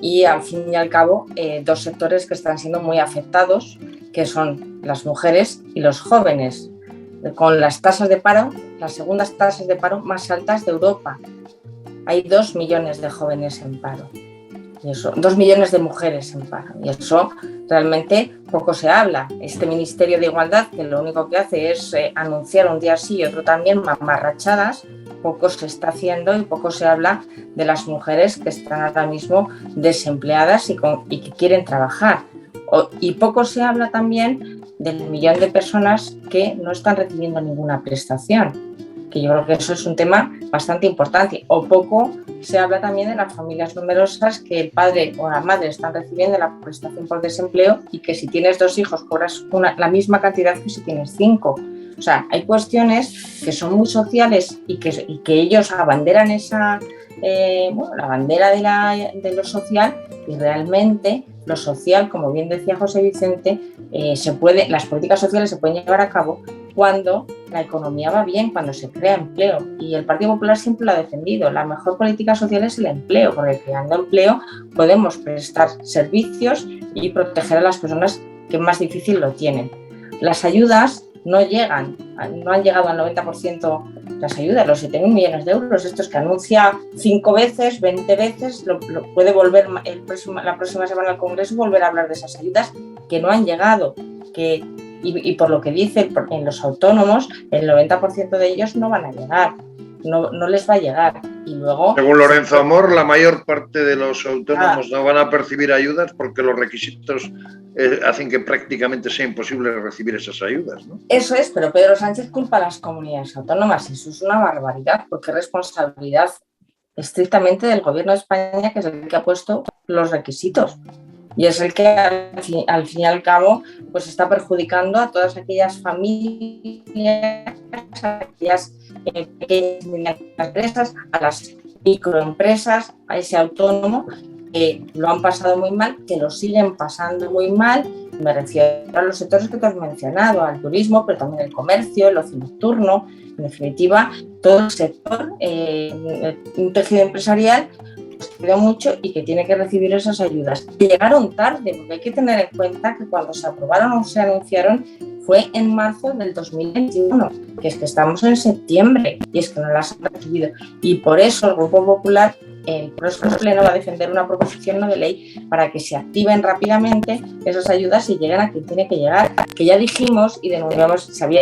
y al fin y al cabo dos sectores que están siendo muy afectados, que son las mujeres y los jóvenes, con las tasas de paro, las segundas tasas de paro más altas de Europa. Hay 2 millones de jóvenes en paro, y eso, 2 millones de mujeres en paro, y eso realmente poco se habla. Este Ministerio de Igualdad, que lo único que hace es anunciar un día sí y otro también mamarrachadas, poco se está haciendo y poco se habla de las mujeres que están ahora mismo desempleadas y que quieren trabajar. Y poco se habla también del millón de personas que no están recibiendo ninguna prestación, que yo creo que eso es un tema bastante importante. O poco se habla también de las familias numerosas que el padre o la madre están recibiendo la prestación por desempleo y que si tienes 2 hijos cobras la misma cantidad que si tienes 5. O sea, hay cuestiones que son muy sociales y que ellos abanderan esa, la bandera de lo social, y realmente lo social, como bien decía José Vicente, las políticas sociales se pueden llevar a cabo cuando la economía va bien, cuando se crea empleo. Y el Partido Popular siempre lo ha defendido. La mejor política social es el empleo, porque creando empleo podemos prestar servicios y proteger a las personas que más difícil lo tienen. Las ayudas no han llegado al 90% las ayudas, los 7.000 millones de euros, estos que anuncia 5 veces, 20 veces, lo puede volver la próxima semana al Congreso y volver a hablar de esas ayudas que no han llegado, y por lo que dice en los autónomos, el 90% de ellos no van a llegar, no les va a llegar. Y luego, según Lorenzo Amor, la mayor parte de los autónomos no van a percibir ayudas porque los requisitos hacen que prácticamente sea imposible recibir esas ayudas, ¿no? Eso es, pero Pedro Sánchez culpa a las comunidades autónomas, y eso es una barbaridad, porque es responsabilidad estrictamente del Gobierno de España, que es el que ha puesto los requisitos. Y es el que al fin y al cabo pues está perjudicando a todas aquellas familias, a aquellas pequeñas y medianas empresas, a las microempresas, a ese autónomo que lo han pasado muy mal, que lo siguen pasando muy mal. Me refiero a los sectores que tú has mencionado, al turismo, pero también el comercio, el ocio nocturno, en definitiva, todo el sector, un tejido empresarial mucho y que tiene que recibir esas ayudas. Llegaron tarde, porque hay que tener en cuenta que cuando se aprobaron o se anunciaron fue en marzo del 2021, que es que estamos en septiembre y es que no las han recibido. Y por eso el Grupo Popular en el próximo pleno va a defender una proposición no de ley para que se activen rápidamente esas ayudas y lleguen a quien tiene que llegar, que ya dijimos y denunciamos, se había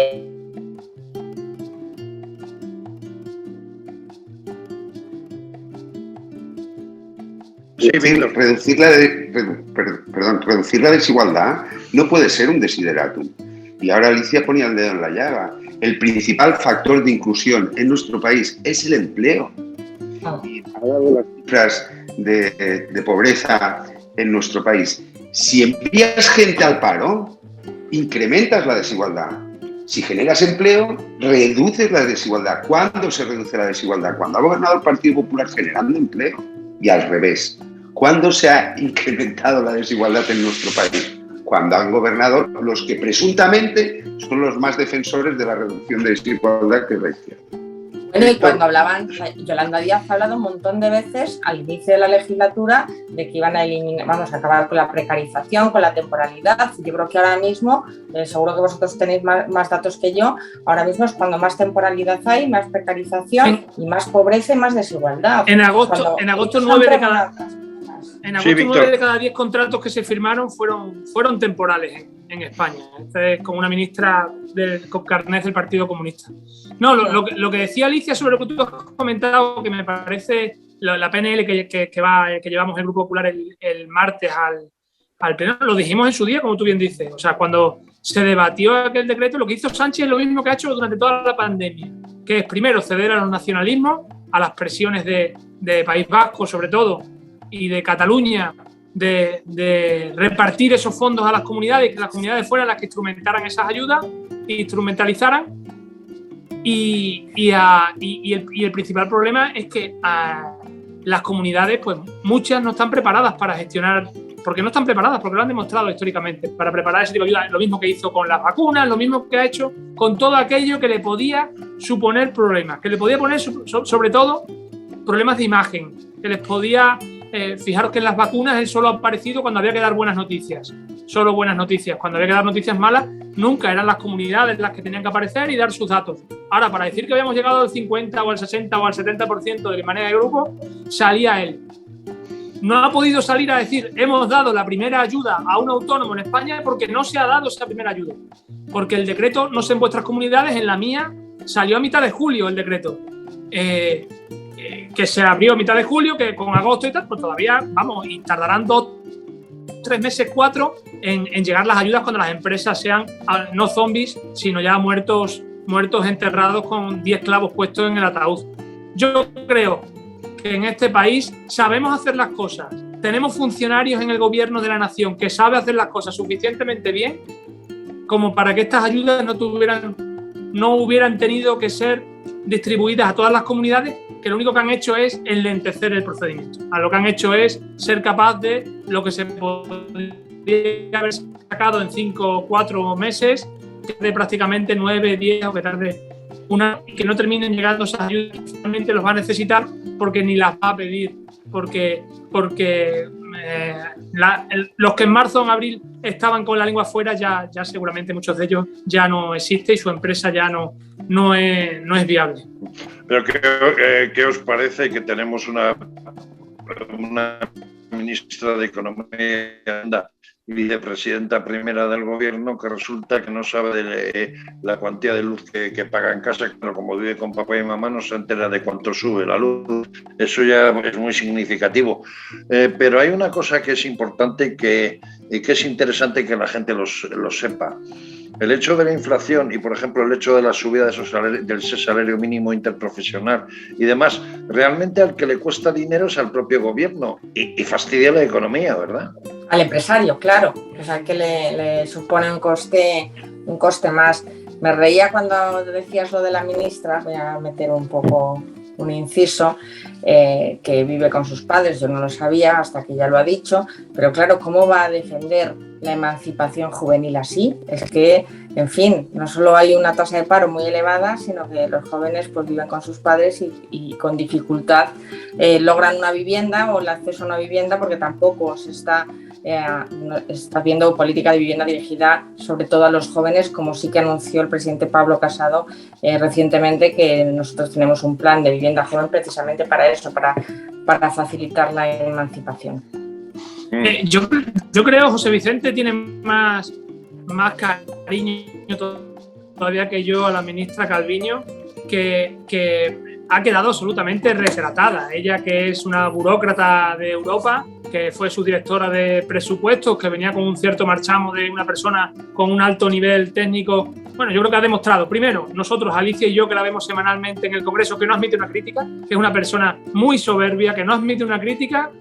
Sí, Víctor. Reducir la desigualdad no puede ser un desideratum. Y ahora Alicia ponía el dedo en la llaga. El principal factor de inclusión en nuestro país es el empleo. Y ha dado las cifras de pobreza en nuestro país. Si envías gente al paro, incrementas la desigualdad. Si generas empleo, reduces la desigualdad. ¿Cuándo se reduce la desigualdad? Cuando ha gobernado el Partido Popular generando empleo. Y al revés. ¿Cuándo se ha incrementado la desigualdad en nuestro país? Cuando han gobernado los que presuntamente son los más defensores de la reducción de desigualdad, que es la izquierda. Bueno, y cuando hablaban, Yolanda Díaz ha hablado un montón de veces al inicio de la legislatura de que iban a eliminar, vamos a acabar con la precarización, con la temporalidad. Yo creo que ahora mismo, seguro que vosotros tenéis más datos que yo, ahora mismo es cuando más temporalidad hay, más precarización y más pobreza y más desigualdad. En agosto 9 de cada 10 contratos que se firmaron fueron temporales en España. Es como una ministra con carnet del Partido Comunista. No, lo que decía Alicia sobre lo que tú has comentado, que me parece la PNL que llevamos el Grupo Popular el martes al pleno, lo dijimos en su día, como tú bien dices. O sea, cuando se debatió aquel decreto, lo que hizo Sánchez es lo mismo que ha hecho durante toda la pandemia, que es primero ceder a los nacionalismos, a las presiones de País Vasco sobre todo, y de Cataluña, de repartir esos fondos a las comunidades, que las comunidades fueran las que instrumentaran esas ayudas, instrumentalizaran. Y el principal problema es que las comunidades, pues muchas no están preparadas para gestionar, porque no están preparadas, porque lo han demostrado históricamente, para preparar ese tipo de ayuda. Lo mismo que hizo con las vacunas, lo mismo que ha hecho con todo aquello que le podía suponer problemas, que le podía poner sobre todo problemas de imagen, que les podía... fijaros que en las vacunas él solo ha aparecido cuando había que dar buenas noticias, solo buenas noticias. Cuando había que dar noticias malas, nunca eran las comunidades las que tenían que aparecer y dar sus datos. Ahora, para decir que habíamos llegado al 50 o al 60 o al 70% de manera de grupo, salía él. No ha podido salir a decir hemos dado la primera ayuda a un autónomo en España porque no se ha dado esa primera ayuda. Porque el decreto, no sé en vuestras comunidades, en la mía salió a mitad de julio el decreto. Que se abrió a mitad de julio, que con agosto y tal, pues todavía, vamos, y tardarán 2, 3 meses, 4 en llegar las ayudas cuando las empresas sean no zombies, sino ya muertos enterrados con 10 clavos puestos en el ataúd. Yo creo que en este país sabemos hacer las cosas. Tenemos funcionarios en el gobierno de la nación que saben hacer las cosas suficientemente bien como para que estas ayudas no hubieran tenido que ser distribuidas a todas las comunidades, que lo único que han hecho es enlentecer el procedimiento. Lo que han hecho es ser capaz de lo que se podría haber sacado en 5 o 4 meses, de prácticamente 9, 10 o que tarde una, y que no terminen llegando esas ayudas que finalmente los va a necesitar porque ni las va a pedir, porque los que en marzo o en abril estaban con la lengua afuera ya seguramente muchos de ellos ya no existen y su empresa ya no es viable. Pero ¿qué os parece que tenemos una ministra de Economía y vicepresidenta primera del gobierno que resulta que no sabe de la cuantía de luz que paga en casa, pero como vive con papá y mamá no se entera de cuánto sube la luz? Eso ya es muy significativo. Pero hay una cosa que es importante y que es interesante que la gente lo sepa. El hecho de la inflación y, por ejemplo, el hecho de la subida del salario mínimo interprofesional y demás, realmente al que le cuesta dinero es al propio gobierno y fastidia la economía, ¿verdad? Al empresario, claro. O sea, que le supone un coste más. Me reía cuando decías lo de la ministra, voy a meter un poco un inciso, que vive con sus padres. Yo no lo sabía hasta que ya lo ha dicho, pero claro, ¿cómo va a defender la emancipación juvenil así? Es que, en fin, no solo hay una tasa de paro muy elevada, sino que los jóvenes pues viven con sus padres y con dificultad logran una vivienda o el acceso a una vivienda, porque tampoco se está haciendo política de vivienda dirigida sobre todo a los jóvenes, como sí que anunció el presidente Pablo Casado recientemente, que nosotros tenemos un plan de vivienda joven precisamente para eso, para facilitar la emancipación. Yo creo, José Vicente tiene más cariño todavía que yo a la ministra Calviño, que ha quedado absolutamente retratada. Ella, que es una burócrata de Europa, que fue subdirectora de presupuestos, que venía con un cierto marchamo de una persona con un alto nivel técnico. Bueno, yo creo que ha demostrado, primero, nosotros, Alicia y yo, que la vemos semanalmente en el Congreso, que no admite una crítica, que es una persona muy soberbia, que no admite una crítica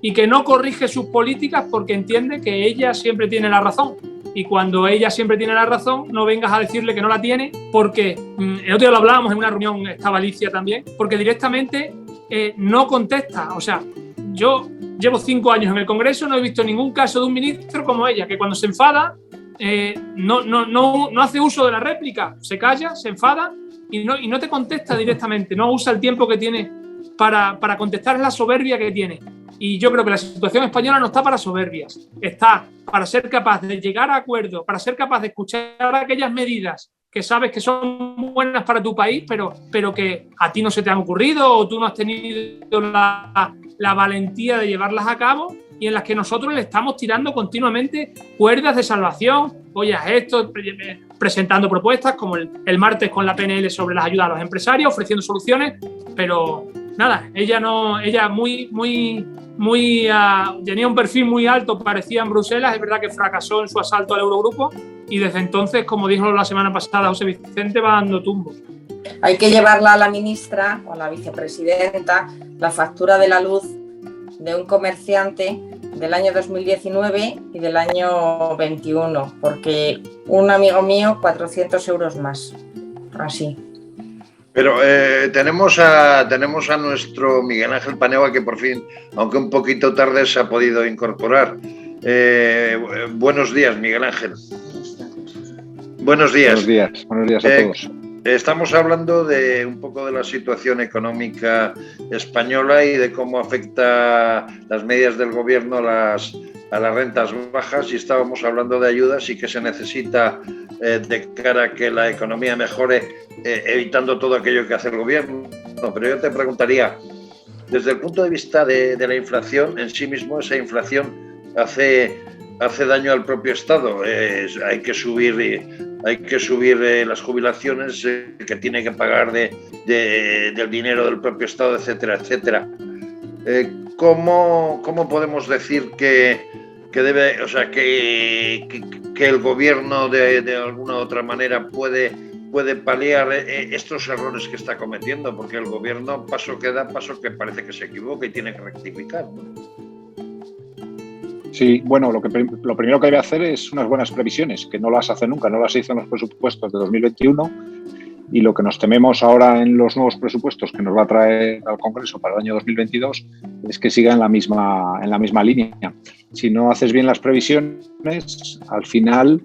y que no corrige sus políticas porque entiende que ella siempre tiene la razón. Y cuando ella siempre tiene la razón, no vengas a decirle que no la tiene, porque el otro día lo hablábamos en una reunión, estaba Alicia también, porque directamente no contesta. O sea, yo llevo 5 años en el Congreso, no he visto ningún caso de un ministro como ella, que cuando se enfada no hace uso de la réplica, se calla, se enfada y no te contesta directamente, no usa el tiempo que tiene para contestar la soberbia que tiene. Y yo creo que la situación española no está para soberbias, está para ser capaz de llegar a acuerdos, para ser capaz de escuchar aquellas medidas que sabes que son buenas para tu país, pero que a ti no se te han ocurrido o tú no has tenido la valentía de llevarlas a cabo, y en las que nosotros le estamos tirando continuamente cuerdas de salvación. Oye, esto, presentando propuestas como el martes con la PNL sobre las ayudas a los empresarios, ofreciendo soluciones, pero nada, ella tenía un perfil muy alto, parecía en Bruselas. Es verdad que fracasó en su asalto al Eurogrupo y desde entonces, como dijo la semana pasada José Vicente, va dando tumbos. Hay que llevarla a la ministra o a la vicepresidenta la factura de la luz de un comerciante del año 2019 y del año 21, porque un amigo mío 400 euros más, así. Pero tenemos a nuestro Miguel Ángel Paneagua, que por fin, aunque un poquito tarde, se ha podido incorporar. Buenos días, Miguel Ángel. Buenos días. Buenos días a todos. Estamos hablando de un poco de la situación económica española y de cómo afecta las medidas del gobierno a las rentas bajas, y estábamos hablando de ayudas y que se necesita de cara a que la economía mejore, evitando todo aquello que hace el gobierno. Pero yo te preguntaría, desde el punto de vista de la inflación en sí mismo, esa inflación hace daño al propio Estado. Hay que subir las jubilaciones que tiene que pagar del dinero del propio Estado, etcétera, etcétera. ¿Cómo podemos decir que debe, o sea, que el gobierno de alguna u otra manera puede paliar estos errores que está cometiendo? Porque el gobierno, paso que da, paso que parece que se equivoca y tiene que rectificar, ¿no? Sí, bueno, lo primero que debe hacer es unas buenas previsiones, que no las hace nunca, no las hizo en los presupuestos de 2021, y lo que nos tememos ahora en los nuevos presupuestos que nos va a traer al Congreso para el año 2022 es que siga en la misma línea. Si no haces bien las previsiones, al final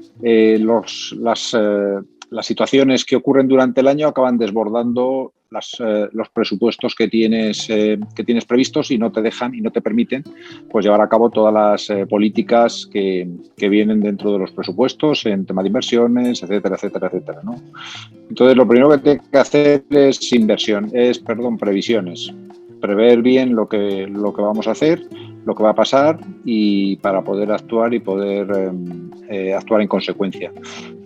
las situaciones que ocurren durante el año acaban desbordando los presupuestos que tienes previstos, y no te dejan y no te permiten pues llevar a cabo todas las políticas que vienen dentro de los presupuestos en tema de inversiones, etcétera, etcétera, etcétera, ¿no? Entonces, lo primero que tiene que hacer es previsiones. Prever bien lo que vamos a hacer, lo que va a pasar, y para poder actuar y poder actuar en consecuencia.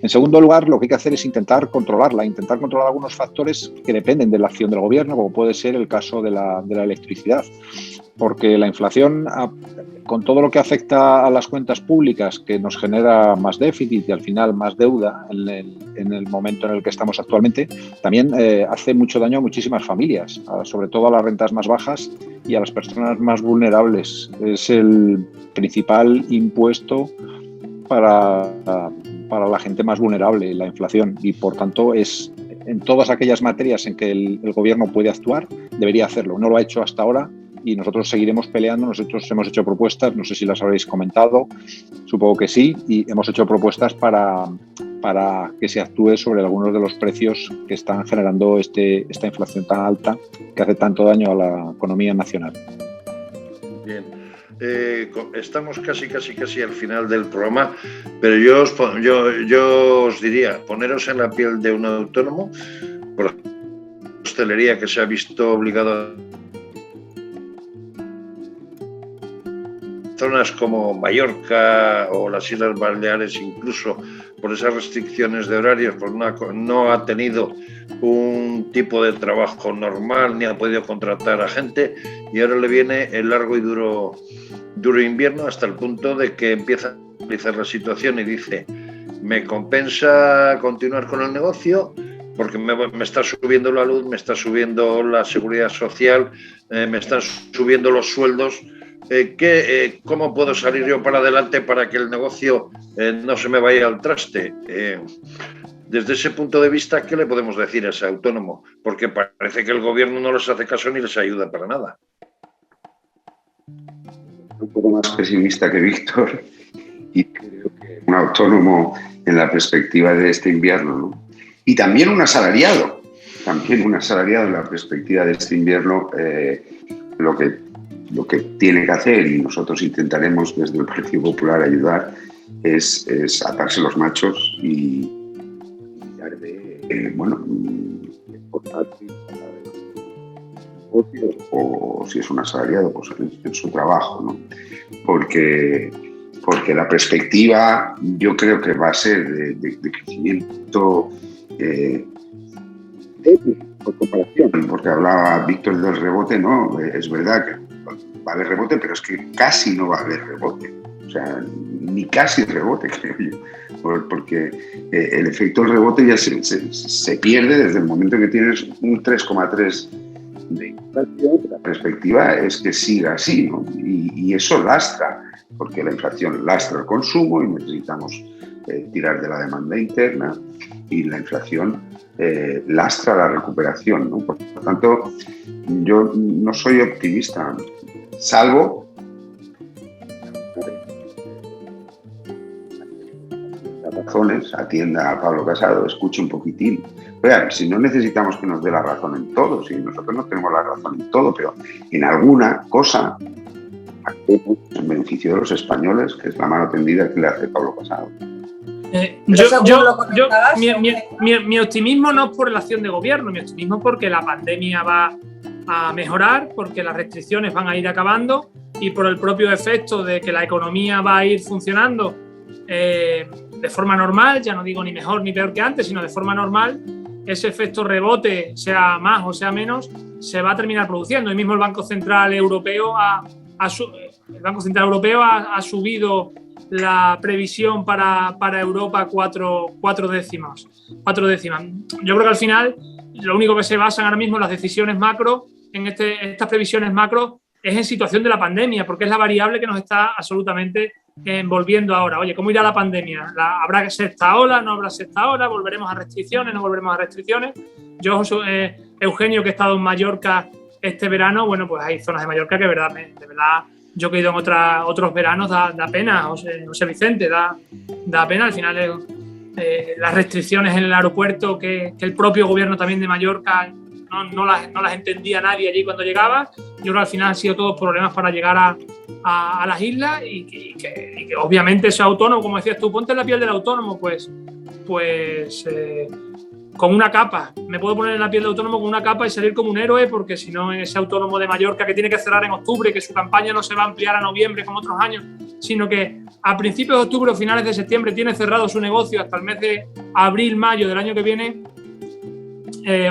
En segundo lugar, lo que hay que hacer es intentar controlar algunos factores que dependen de la acción del gobierno, como puede ser el caso de la electricidad, porque la inflación, con todo lo que afecta a las cuentas públicas, que nos genera más déficit y al final más deuda en el momento en el que estamos actualmente, también hace mucho daño a muchísimas familias, sobre todo a las rentas más bajas y a las personas más vulnerables. Es el principal impuesto para la gente más vulnerable, la inflación, y por tanto es en todas aquellas materias en que el gobierno puede actuar, debería hacerlo. No lo ha hecho hasta ahora y nosotros seguiremos peleando. Nosotros hemos hecho propuestas, no sé si las habréis comentado, supongo que sí, y hemos hecho propuestas para que se actúe sobre algunos de los precios que están generando esta inflación tan alta que hace tanto daño a la economía nacional. Bien. Estamos casi al final del programa, pero yo os diría, poneros en la piel de un autónomo, por la hostelería que se ha visto obligado a zonas como Mallorca o las Islas Baleares, incluso por esas restricciones de horarios, pues no ha tenido un tipo de trabajo normal ni ha podido contratar a gente, y ahora le viene el largo y duro invierno, hasta el punto de que empieza a analizar la situación y dice: me compensa continuar con el negocio porque me está subiendo la luz, me está subiendo la seguridad social, me están subiendo los sueldos. ¿Cómo puedo salir yo para adelante para que el negocio no se me vaya al traste? Desde ese punto de vista, ¿qué le podemos decir a ese autónomo? Porque parece que el gobierno no les hace caso ni les ayuda para nada. Un poco más pesimista que Víctor, y creo que un autónomo en la perspectiva de este invierno, ¿no? Y también un asalariado en la perspectiva de este invierno, lo que tiene que hacer, y nosotros intentaremos desde el Partido Popular ayudar, es atarse los machos y dar o si es un asalariado, pues en su trabajo, ¿no? Porque la perspectiva yo creo que va a ser de crecimiento por comparación, porque hablaba Víctor del rebote, ¿no? Es verdad que va a haber rebote, pero es que casi no va a haber rebote. O sea, ni casi rebote, creo yo. Porque el efecto del rebote ya se pierde desde el momento que tienes un 3,3 de inflación. La perspectiva es que siga así, ¿no? Y eso lastra, porque la inflación lastra el consumo y necesitamos tirar de la demanda interna, y la inflación lastra la recuperación, ¿no? Por lo tanto, yo no soy optimista, salvo las razones, atienda a Pablo Casado, escuche un poquitín. Vean, si no necesitamos que nos dé la razón en todo, si nosotros no tenemos la razón en todo, pero en alguna cosa actuemos en beneficio de los españoles, que es la mano tendida que le hace Pablo Casado. Mi optimismo no es por la acción de gobierno, mi optimismo es porque la pandemia va a mejorar, porque las restricciones van a ir acabando, y por el propio efecto de que la economía va a ir funcionando de forma normal, ya no digo ni mejor ni peor que antes, sino de forma normal. Ese efecto rebote, sea más o sea menos, se va a terminar produciendo. Hoy mismo el Banco Central Europeo ha subido la previsión para Europa cuatro décimas. Yo creo que al final lo único que se basan ahora mismo en las decisiones macro, en estas previsiones macro, es en situación de la pandemia, porque es la variable que nos está absolutamente envolviendo ahora. Oye, ¿cómo irá la pandemia? ¿Habrá sexta ola? ¿No habrá sexta ola? ¿Volveremos a restricciones? ¿No volveremos a restricciones? Yo, Eugenio, que he estado en Mallorca este verano, bueno, pues hay zonas de Mallorca que de verdad yo que he ido en otros veranos da pena, José Vicente, da pena. Al final las restricciones en el aeropuerto que el propio gobierno también de Mallorca no las entendía nadie allí cuando llegaba. Yo creo que al final han sido todos problemas para llegar a las islas, y que obviamente ese autónomo, como decías tú, ponte en la piel del autónomo, pues con una capa. Me puedo poner en la piel del autónomo con una capa y salir como un héroe, porque si no, ese autónomo de Mallorca que tiene que cerrar en octubre, que su campaña no se va a ampliar a noviembre como otros años, sino que a principios de octubre o finales de septiembre tiene cerrado su negocio hasta el mes de abril, mayo del año que viene,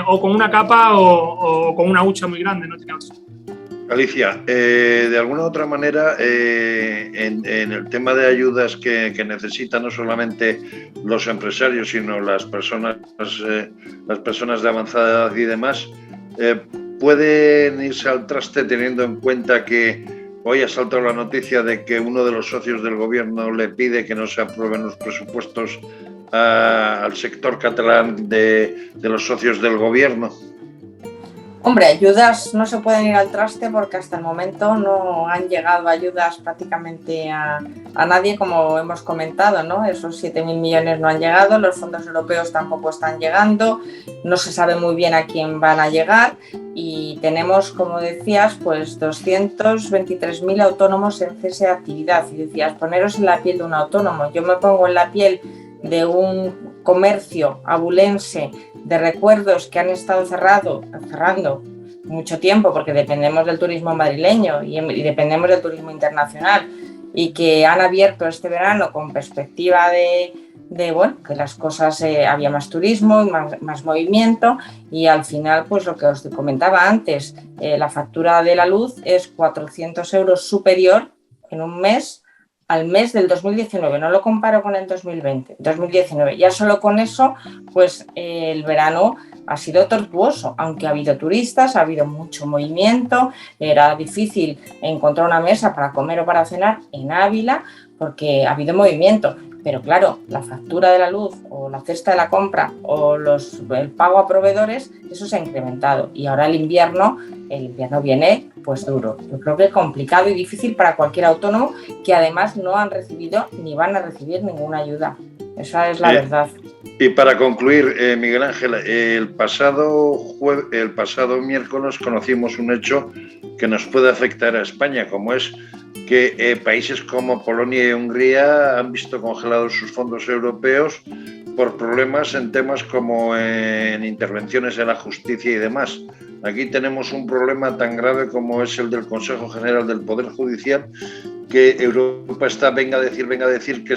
o con una capa o con una hucha muy grande, no tiene opción. Alicia, de alguna otra manera, en el tema de ayudas que necesitan no solamente los empresarios, sino las personas de avanzada edad y demás, pueden irse al traste teniendo en cuenta que hoy ha saltado la noticia de que uno de los socios del gobierno le pide que no se aprueben los presupuestos al sector catalán de los socios del gobierno. Hombre, ayudas no se pueden ir al traste porque hasta el momento no han llegado ayudas prácticamente a nadie, como hemos comentado, ¿no? Esos 7.000 millones no han llegado, los fondos europeos tampoco están llegando, no se sabe muy bien a quién van a llegar, y tenemos, como decías, pues 223.000 autónomos en cese de actividad. Y decías, poneros en la piel de un autónomo. Yo me pongo en la piel de un comercio abulense de recuerdos que han estado cerrando mucho tiempo, porque dependemos del turismo madrileño y dependemos del turismo internacional, y que han abierto este verano con perspectiva bueno, que las cosas, había más turismo, más movimiento, y al final, pues lo que os comentaba antes, la factura de la luz es 400 euros superior en un mes al mes del 2019, no lo comparo con el 2020, 2019. Ya solo con eso, pues el verano ha sido tortuoso, aunque ha habido turistas, ha habido mucho movimiento, era difícil encontrar una mesa para comer o para cenar en Ávila porque ha habido movimiento. Pero claro, la factura de la luz o la cesta de la compra o el pago a proveedores, eso se ha incrementado. Y ahora el invierno viene pues duro. Yo creo que complicado y difícil para cualquier autónomo que además no han recibido ni van a recibir ninguna ayuda. Esa es la verdad. Y para concluir, Miguel Ángel, el pasado miércoles conocimos un hecho que nos puede afectar a España, como es que países como Polonia y Hungría han visto congelados sus fondos europeos por problemas en temas como en intervenciones en la justicia y demás. Aquí tenemos un problema tan grave como es el del Consejo General del Poder Judicial, que Europa está venga a decir que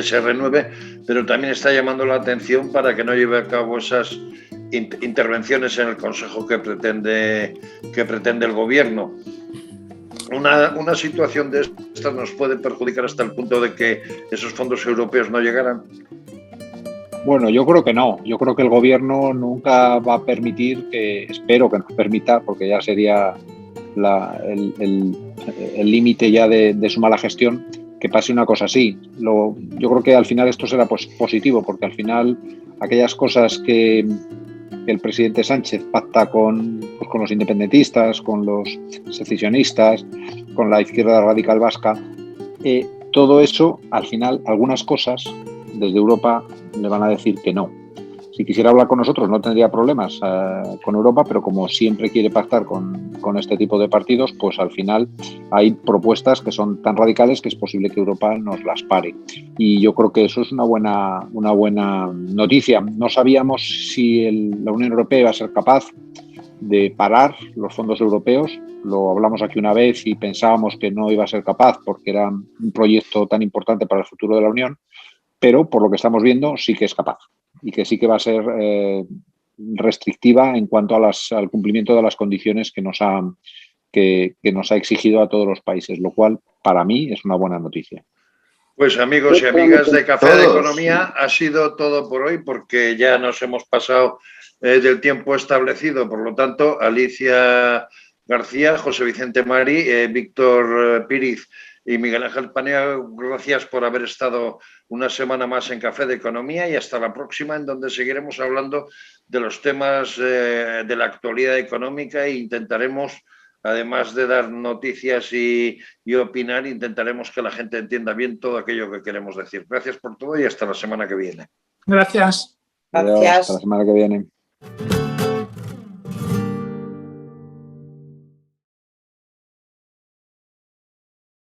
se renueve, pero también está llamando la atención para que no lleve a cabo esas intervenciones en el Consejo que pretende el Gobierno. Una situación de estas nos puede perjudicar hasta el punto de que esos fondos europeos no llegaran. Bueno, yo creo que no. Yo creo que el Gobierno nunca va a permitir, espero que nos permita, porque ya sería el límite ya de su mala gestión, que pase una cosa así. Yo creo que al final esto será positivo, porque al final aquellas cosas que el presidente Sánchez pacta con los independentistas, con los secesionistas, con la izquierda radical vasca, todo eso, al final, algunas cosas desde Europa le van a decir que no. Si quisiera hablar con nosotros no tendría problemas con Europa, pero como siempre quiere pactar con este tipo de partidos, pues al final hay propuestas que son tan radicales que es posible que Europa nos las pare. Y yo creo que eso es una buena noticia. No sabíamos si la Unión Europea iba a ser capaz de parar los fondos europeos. Lo hablamos aquí una vez y pensábamos que no iba a ser capaz porque era un proyecto tan importante para el futuro de la Unión, pero por lo que estamos viendo sí que es capaz y que sí que va a ser restrictiva en cuanto al cumplimiento de las condiciones que nos ha exigido a todos los países, lo cual para mí es una buena noticia. Pues amigos y amigas de Café de Economía, ha sido todo por hoy porque ya nos hemos pasado del tiempo establecido. Por lo tanto, Alicia García, José Vicente Mari, Víctor Píriz y Miguel Ángel Panea, gracias por haber estado una semana más en Café de Economía y hasta la próxima, en donde seguiremos hablando de los temas de la actualidad económica e intentaremos, además de dar noticias y opinar, intentaremos que la gente entienda bien todo aquello que queremos decir. Gracias por todo y hasta la semana que viene. Gracias. Gracias. Hasta la semana que viene.